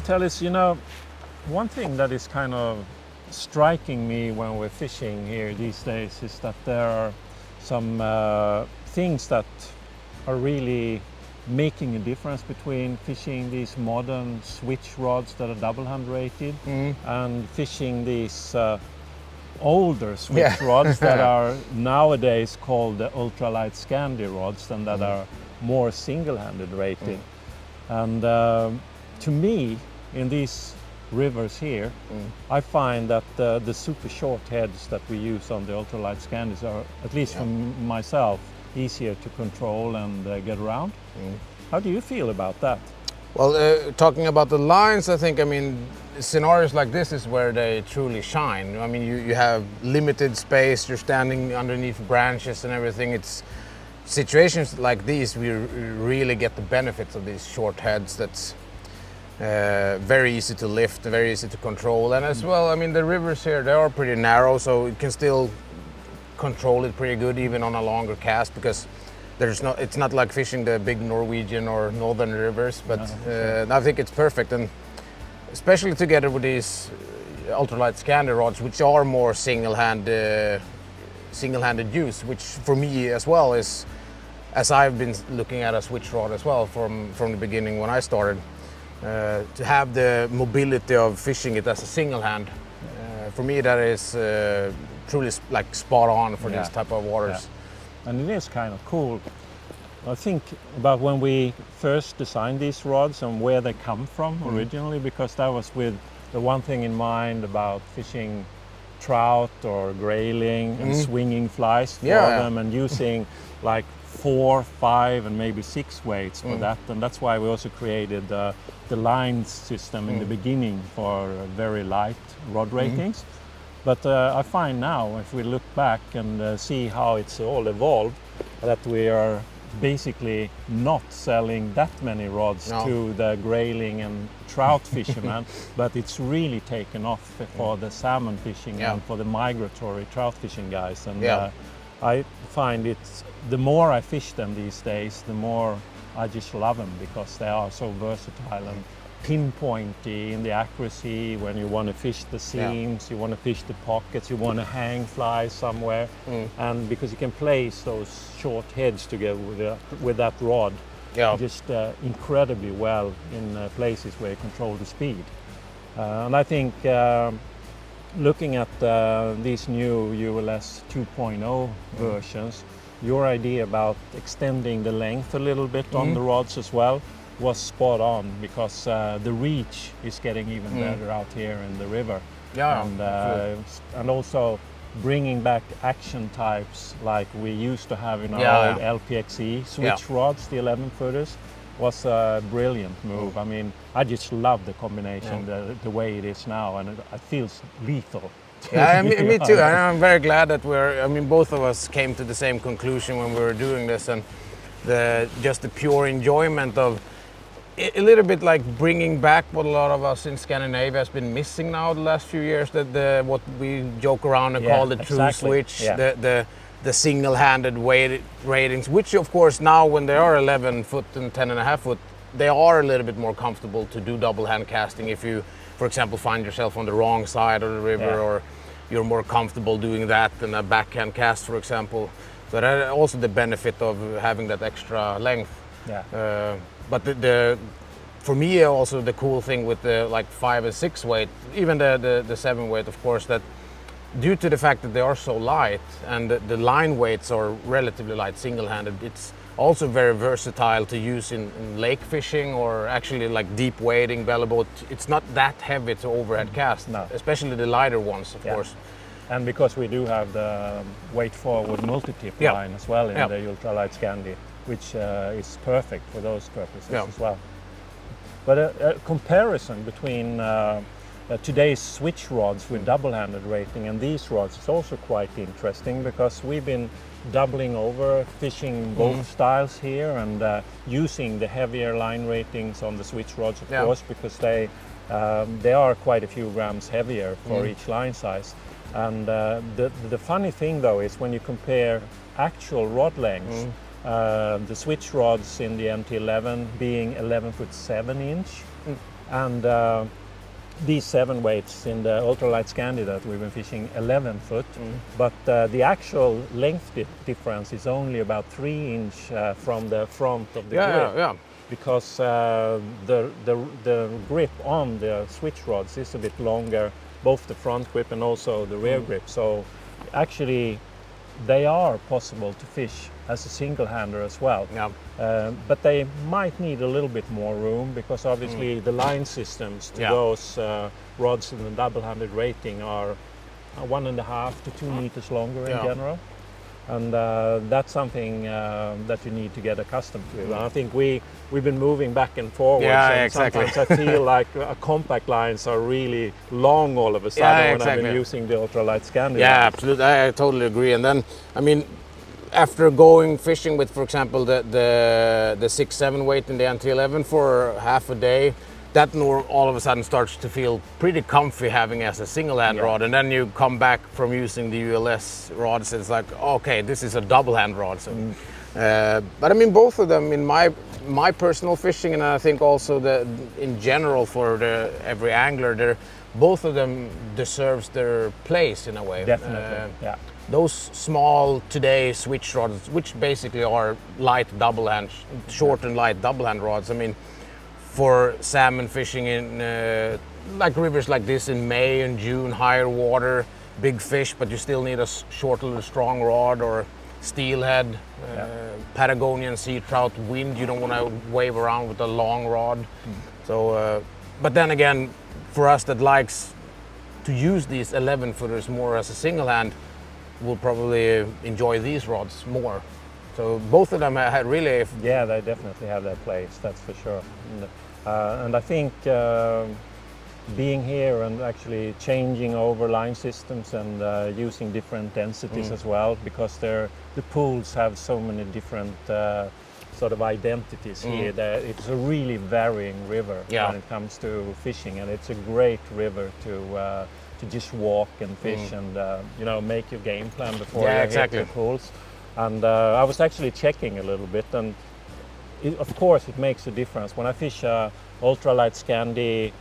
Tellis, you know, one thing that is kind of striking me when we're fishing here these days is that there are some things that are really making a difference between fishing these modern switch rods that are double hand rated and fishing these older switch rods that are nowadays called the Ultra Light Scandi rods and that are more single-handed rated. And to me, in these rivers here, I find that the super short heads that we use on the Ultra Light Scandis are, at least for myself, easier to control and get around. How do you feel about that? Well, talking about the lines, I think, scenarios like this is where they truly shine. I mean, you have limited space, you're standing underneath branches and everything. It's situations like these we really get the benefits of these short heads that's very easy to lift, very easy to control. And as well, I mean, the rivers here, they are pretty narrow, so you can still control it pretty good even on a longer cast, because it's not like fishing the big Norwegian or northern rivers, but I think it's perfect. And especially together with these ultralight Scandi rods, which are more single-handed use, which for me as well is, as I've been looking at a switch rod as well from the beginning when I started, to have the mobility of fishing it as a single hand, for me that is truly like spot on for these type of waters. And it is kind of cool. I think about when we first designed these rods and where they come from originally, because that was with the one thing in mind about fishing trout or grayling and swinging flies for them and using like 4, 5 and maybe 6 weights for that. And that's why we also created the line system in the beginning for very light rod ratings. But I find now, if we look back and see how it's all evolved, that we are basically not selling that many rods to the grayling and trout fishermen, but it's really taken off for the salmon fishing and for the migratory trout fishing guys. And I find it's, the more I fish them these days, the more I just love them, because they are so versatile and pinpointy in the accuracy when you want to fish the seams, you want to fish the pockets, you want to hang flies somewhere, and because you can place those short heads together with that rod just incredibly well in places where you control the speed. And I think looking at these new ULS 2.0 versions, your idea about extending the length a little bit on the rods as well was spot on, because the reach is getting even better out here in the river. And also bringing back action types like we used to have in our old LPXE switch rods, the 11-footers, was a brilliant move. I mean, I just love the combination, the way it is now, and it feels lethal. Me too. And I'm very glad that both of us came to the same conclusion when we were doing this, and just the pure enjoyment of a little bit like bringing back what a lot of us in Scandinavia has been missing now the last few years, that what we joke around and call the true switch, the single-handed weight ratings, which of course now when they are 11 foot and 10.5 foot, they are a little bit more comfortable to do double hand casting if you, for example, find yourself on the wrong side of the river, or you're more comfortable doing that than a backhand cast, for example. So that also the benefit of having that extra length. But for me also the cool thing with the like 5 and 6 weight, even the 7 weight, of course, that due to the fact that they are so light and the line weights are relatively light single-handed, it's also very versatile to use in lake fishing or actually like deep wading, belly boat. It's not that heavy to overhead cast, especially the lighter ones, of course. And because we do have the weight forward multi-tip line as well in the Ultra Light Scandi, which is perfect for those purposes as well. But a comparison between today's switch rods with double-handed rating and these rods is also quite interesting, because we've been doubling over, fishing both styles here, and using the heavier line ratings on the switch rods, of course, because they are quite a few grams heavier for each line size. And the funny thing though is when you compare actual rod lengths, the switch rods in the MT11 being 11 foot 7 inch, And these 7 weights in the Ultra Light Scandi that we've been fishing 11 foot, but the actual length difference is only about 3 inch from the front of the grip. Because the grip on the switch rods is a bit longer, both the front grip and also the rear grip. So actually they are possible to fish as a single hander as well. But they might need a little bit more room, because obviously the line systems to those rods in the double-handed rating are 1.5 to 2 meters longer in general. And that's something that you need to get accustomed to. And I think we've been moving back and forward. Sometimes I feel like compact lines are really long all of a sudden when I've been using the Ultra Light Scandi. Yeah, absolutely. I totally agree. And then, I mean, after going fishing with, for example, the 6-7 weight in the NT11 for half a day, that all of a sudden starts to feel pretty comfy having as a single hand rod. And then you come back from using the ULS rods, it's like, okay, this is a double hand rod. So, but I mean, both of them in my personal fishing, and I think also in general for every angler, both of them deserves their place in a way. Definitely, Those small today switch rods, which basically are light double hand, short and light double hand rods. I mean, for salmon fishing in like rivers like this in May and June, higher water, big fish, but you still need a short little strong rod, or steelhead, Patagonian sea trout, wind. You don't want to wave around with a long rod. So, but then again, for us that likes to use these 11 footers more as a single hand, will probably enjoy these rods more. So both of them had really... Yeah, they definitely have their place, that's for sure. And I think being here and actually changing over line systems and using different densities as well, because the pools have so many different sort of identities here. It's a really varying river when it comes to fishing, and it's a great river to just walk and fish and you know, make your game plan before you hit the pools. And I was actually checking a little bit, and of course it makes a difference. When I fish Ultra Light Scandi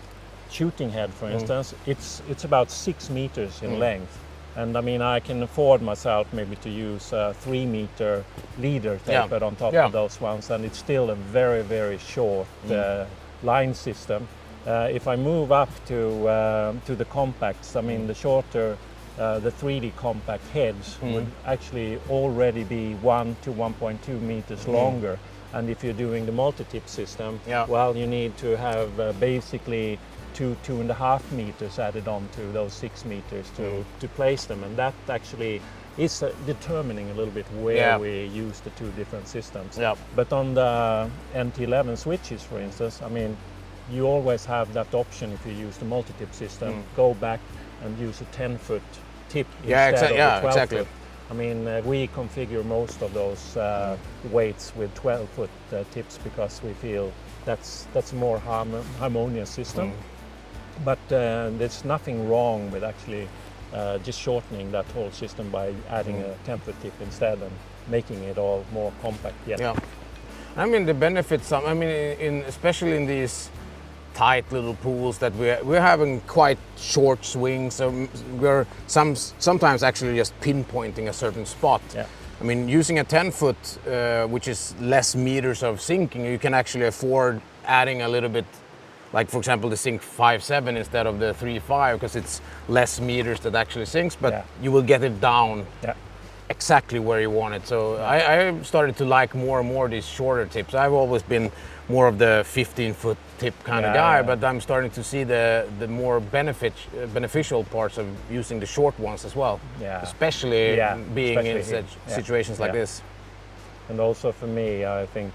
shooting head, for instance, it's about 6 meters in length. And I mean, I can afford myself maybe to use a 3 meter leader tapered on top of those ones, and it's still a very, very short line system. If I move up to the compacts, I mean, the shorter, the 3D compact heads would actually already be 1 to 1.2 meters longer. And if you're doing the multi-tip system, well, you need to have basically 2.5 meters added on to those 6 meters to place them. And that actually is determining a little bit where we use the 2 different systems. But on the NT11 switches, for instance, I mean, you always have that option if you use the multi-tip system, go back and use a 10-foot tip instead of a 12-foot. I mean, we configure most of those weights with 12-foot tips because we feel that's a more harmonious system. But there's nothing wrong with actually just shortening that whole system by adding a 10-foot tip instead and making it all more compact. I mean, the benefits, I mean, especially in these tight little pools that we're having quite short swings, so we're sometimes actually just pinpointing a certain spot. I mean, using a 10-foot, which is less meters of sinking, you can actually afford adding a little bit, like for example the sink 5.7 instead of the 3.5, because it's less meters that actually sinks, but you will get it down exactly where you want it. So I started to like more and more these shorter tips. I've always been more of the 15-foot tip kind of guy, but I'm starting to see the more beneficial parts of using the short ones as well, especially being in situations like this. And also for me, I think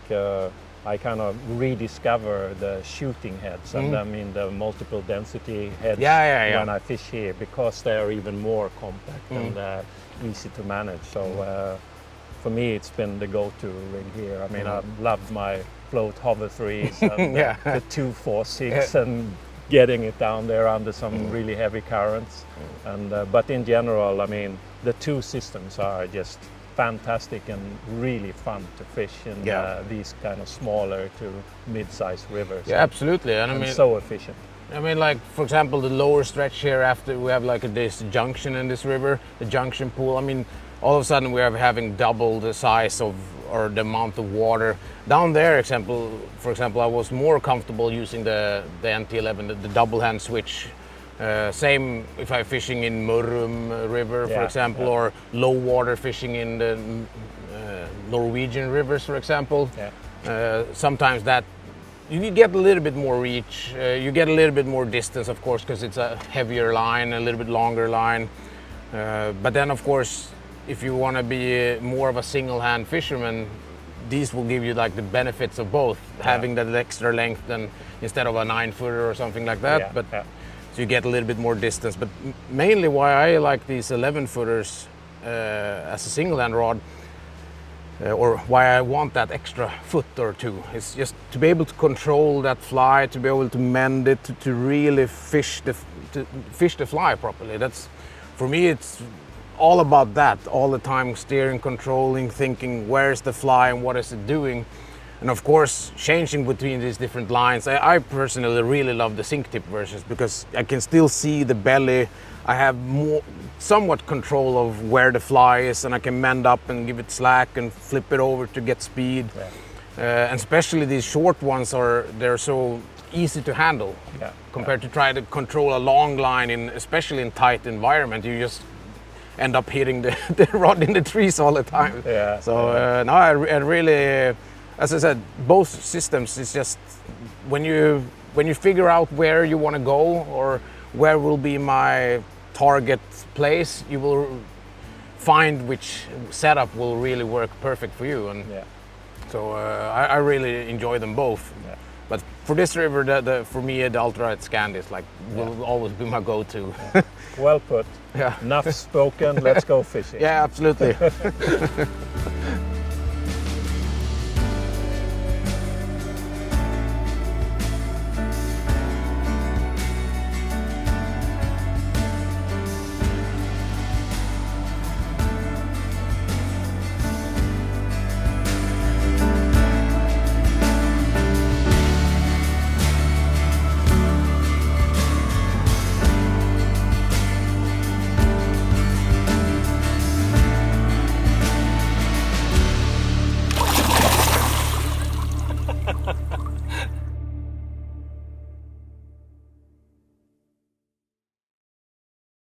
I kind of rediscover the shooting heads, and I mean the multiple density heads when I fish here, because they are even more compact and easy to manage. So for me, it's been the go-to rig here. I mean, I've loved my float hover 3s and the 246 and getting it down there under some really heavy currents. And but in general, I mean, the 2 systems are just fantastic and really fun to fish in these kind of smaller to mid-sized rivers. Yeah, absolutely. And I mean, so efficient. I mean, like, for example, the lower stretch here after we have like this junction in this river, the junction pool. I mean, all of a sudden we are having double the size of, or the amount of water. Down there, for example, I was more comfortable using the NT11, the double hand switch. Same if I'm fishing in Mörrum River, for example, or low water fishing in the Norwegian rivers, for example. Sometimes that you get a little bit more reach, you get a little bit more distance, of course, because it's a heavier line, a little bit longer line. But then, of course, if you want to be more of a single-hand fisherman, these will give you like the benefits of both, having that extra length than instead of a 9-footer or something like that. So you get a little bit more distance. But mainly why I like these 11-footers as a single-hand rod, or why I want that extra foot or two, is just to be able to control that fly, to be able to mend it, to really fish the fly properly. That's, for me, it's all about that all the time, steering, controlling, thinking where's the fly and what is it doing. And of course, changing between these different lines. I personally really love the sink tip versions because I can still see the belly. I have somewhat control of where the fly is, and I can mend up and give it slack and flip it over to get speed. And especially these short ones, they're so easy to handle compared to try to control a long line, especially in tight environment. You just end up hitting the rod in the trees all the time. No, I really, as I said, both systems is just when you figure out where you want to go or where will be my target place, you will find which setup will really work perfect for you. And so I really enjoy them both. But for this river, for me, the Ultra Light Scandi is will always be my go-to. Well put. Enough spoken. Let's go fishing. Yeah, absolutely.